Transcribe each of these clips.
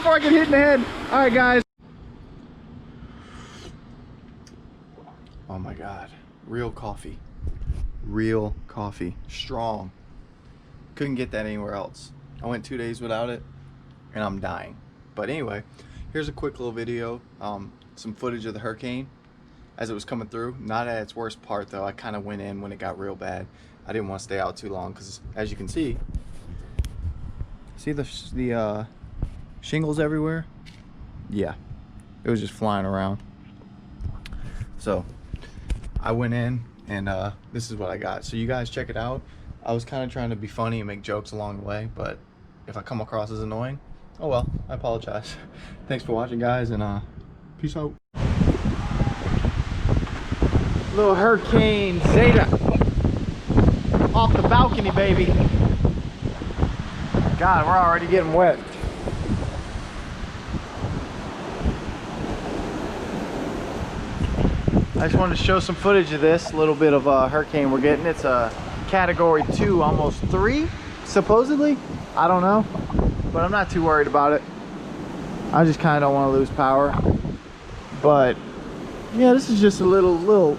before I get hit in the head. All right, guys. Oh my God, real coffee. Real coffee, strong. Couldn't get that anywhere else. I went 2 days without it and I'm dying. But anyway, here's a quick little video, some footage of the hurricane as it was coming through. Not at its worst part though. I kind of went in when it got real bad. I didn't want to stay out too long because, as you can see the shingles everywhere? Yeah, it was just flying around. So I went in and this is what I got. So you guys check it out. I was kind of trying to be funny and make jokes along the way, but if I come across as annoying, oh well, I apologize. Thanks for watching, guys, and peace out. Little Hurricane Zeta off the balcony, baby. God, we're already getting wet. I just wanted to show some footage of this little bit of hurricane we're getting. It's a category 2, almost 3, supposedly. I don't know, but I'm not too worried about it. I just kind of don't want to lose power. But yeah, this is just a little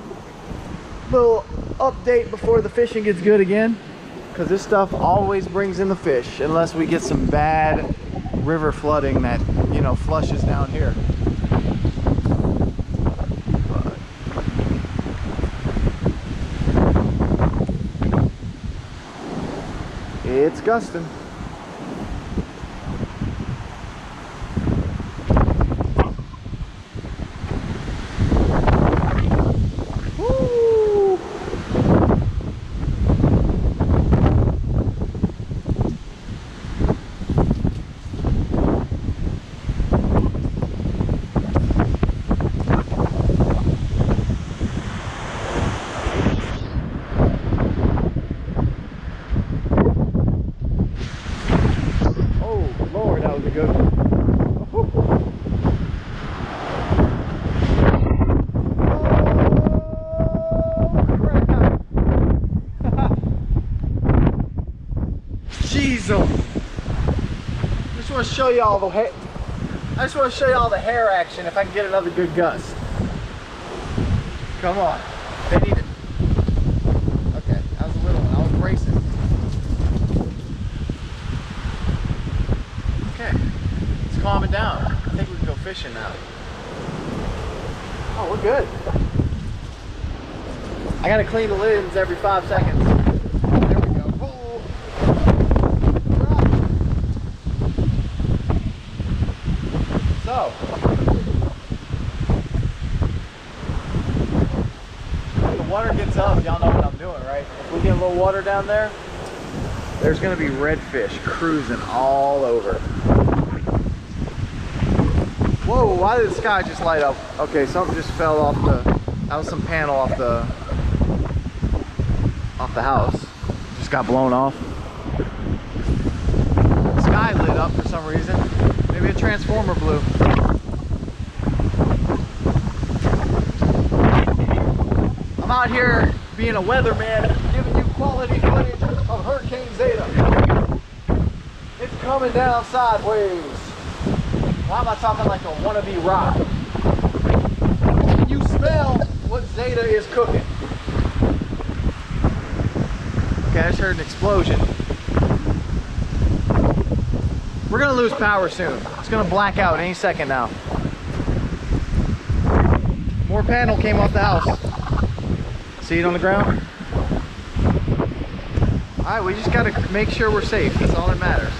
update before the fishing gets good again, because this stuff always brings in the fish unless we get some bad river flooding that, you know, flushes down here. It's gusting. Woo! That was a good one. Jeez, I just want to show y'all the hair. I just want to show y'all the hair action if I can get another good gust. Come on. They need it. Okay, that was a little one. I was bracing. Calming down. I think we can go fishing now. Oh, we're good. I gotta clean the lids every 5 seconds. There we go. Oh. So, when the water gets up, y'all know what I'm doing, right? If we get a little water down there, there's gonna be redfish cruising all over. Whoa, why did the sky just light up? Okay, something just fell off that was some panel off the house. Just got blown off. The sky lit up for some reason. Maybe a transformer blew. I'm out here being a weatherman, giving you quality footage of Hurricane Zeta. It's coming down sideways. Why am I talking like a wannabe rock? Can you smell what Zeta is cooking? Okay, I just heard an explosion. We're gonna lose power soon. It's gonna black out any second now. More panel came off the house. See it on the ground? All right, we just gotta make sure we're safe. That's all that matters.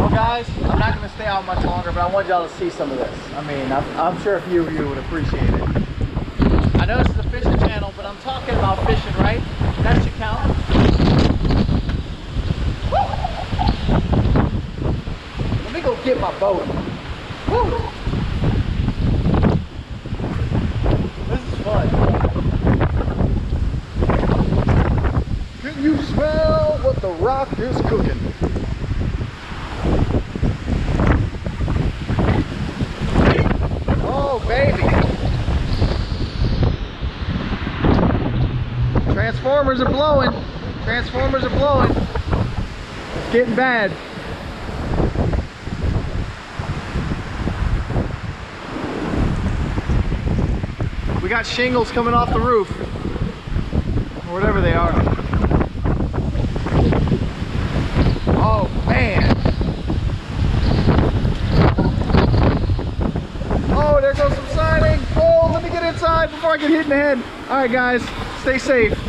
Guys, I'm not going to stay out much longer, but I want y'all to see some of this. I mean, I'm sure a few of you would appreciate it. I know this is a fishing channel, but I'm talking about fishing, right? That should count. Woo! Let me go get my boat. Woo! This is fun. Truck is cooking. Oh, baby. Transformers are blowing. Transformers are blowing. It's getting bad. We got shingles coming off the roof. Or whatever they are. Oh, man. Oh, there goes some siding. Oh, let me get inside before I get hit in the head. All right, guys, stay safe.